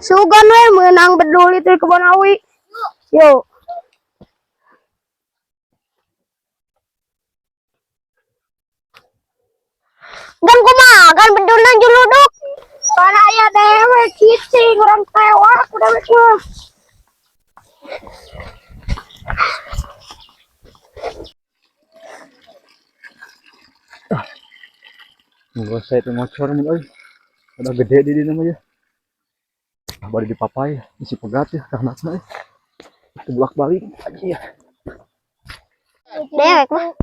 Sugan we menang bedul itu di kebun awi. Yuk. Gan kumakan bedul nang juluduk. Para aya dewe cicing orang tewak udah betul. Enggak saya itu ngocor mun euy. Udah gede di dieu mah ya. Bari dipapai isi pegat ya karnasna euy. Bolak-balik aja ya. Dewek mah.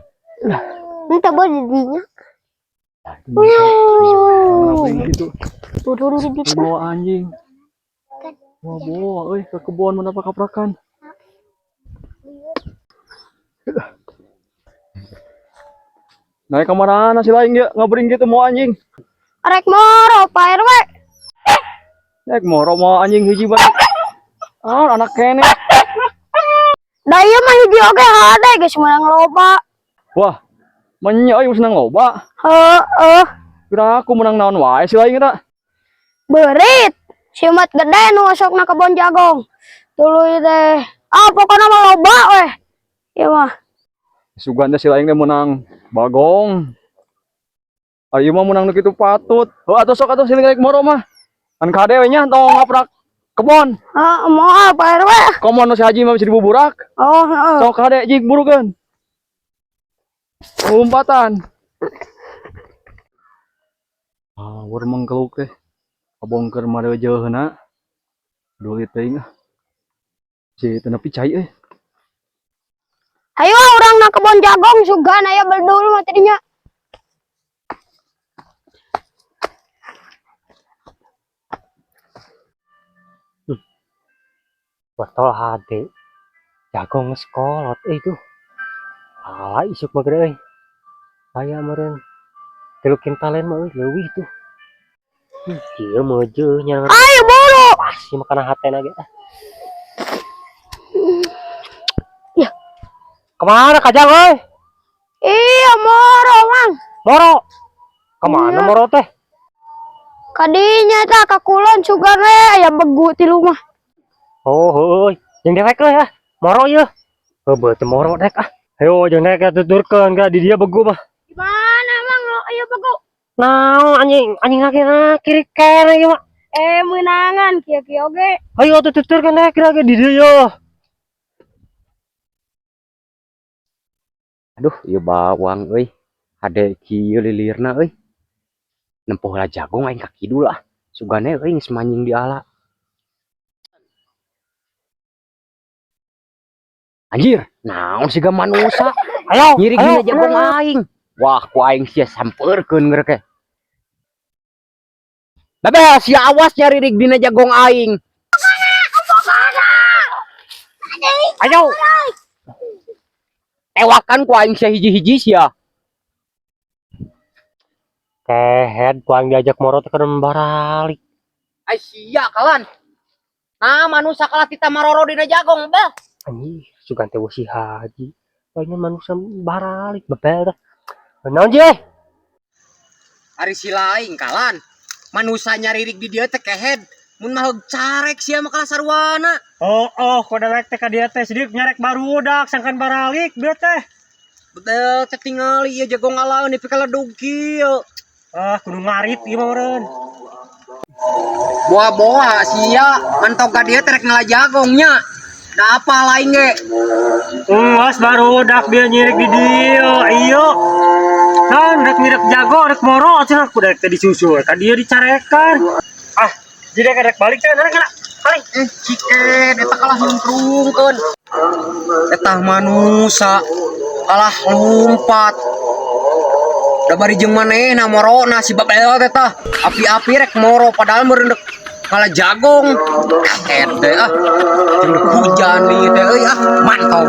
Entah boleh didinya. Kenapa gitu? Turun di dinya. Bawa anjing. Wah, bawa euy ke kebun mana kaprakan. Naik ke mana si lain ya ngabring gitu mau anjing. Arek moro Pak RW. Naik moro mau anjing hiji banget. Ah, anak kene. Da ieu mah hiji oge hade geus menang loba. Wah, menye euy senang loba. Heeh. Kira aku menang naon wae si lain eta. Berit. Simat gede nu masukna kebon jagong. Tuluy teh. Ah pokona mah loba weh. Ieu mah. Sugan teh si lain teh menang bagong. Ayo mah menang nu kitu patut. Oh atuh sok atuh si lain moro mah. Kan kade we nya tong ngaprak kebon. Moal Pak RW. Komon nu si Haji mah bisa dibuburak. Oh, heeh. Sok kade jig burukeun. Lompatan. Ah, wur mangkeluk teh. Kabongker marejeuna. Dulit teuing ah. Si teu nepi cai euy. Ayo urang na kebon jagong sugan aya bedul mah tadinya. Botol hade jagong sekolot itu ala isuk mah gede euy aya meureun 3 kintalen mah euy leuwih tuh ieu meujeuh nya Ayo buru. pasti makan hatena ge Ya, kemana kajang euy iya moro mang. moro kemana Iya. moro teh Kadinya tah ka kulon sugan we aya begu ti rumah. oh heuy jeung dewek euy ah moro ieu heubeut teh moro dek ah ayo jeung dewek tuturkeun ka di dieu begu mah Di mana mang lo aya begu? naon anjing lagi kiri kene ieu mah Meunangan kieu-kieu oge. ayo tuturkeun dek kira di dieu yo aduh ieu bawang euy hade kieu lilirna euy nempuh lah jagung aing ka kidul ah sugane euy geus manjing di ala anjir naon siga manusa ayo nyirig dina jagung aing wah ku aing sia sampeurkeun ngeureuh Bebe sia awas nyaririg dina jagung aing ayo tewakan ku aing sia hiji-hiji sia kehed ku aing diajak moro teh keur baralik ai sia kalan nah manusia kalah kita maroro dina jagong beh anjing sugan teh si Haji lainnya manusia baralik bebel dah naon je ari si laing kalan manusia nyaririk di dia teh kehed mun mah carek sia mah kalah sarwana oh kudu rek teh ka dia teh sidik nyarek barudak sangkan baralik dia teh betul teh tingali ieu jagong alaun nepi ka ledug kieu ah kudu ngarit ieu mah meureun boa-boa sia mantog ka dia teh rek ngalajagongnya da apa lain ge was barudak dia nyirik di dia iyo kan rek mirip jago rek moro cenah kudu rek disusul ka dia dicarekan ah jadi rek balik cenah rek balik cike eta kalah nyungkrungkeun eta manusia kalah lompat da bari jeung manehna morona si babel eta api-api rek moro padahal meureun kalah jagong ede ah hujan nih teh euy ah mantap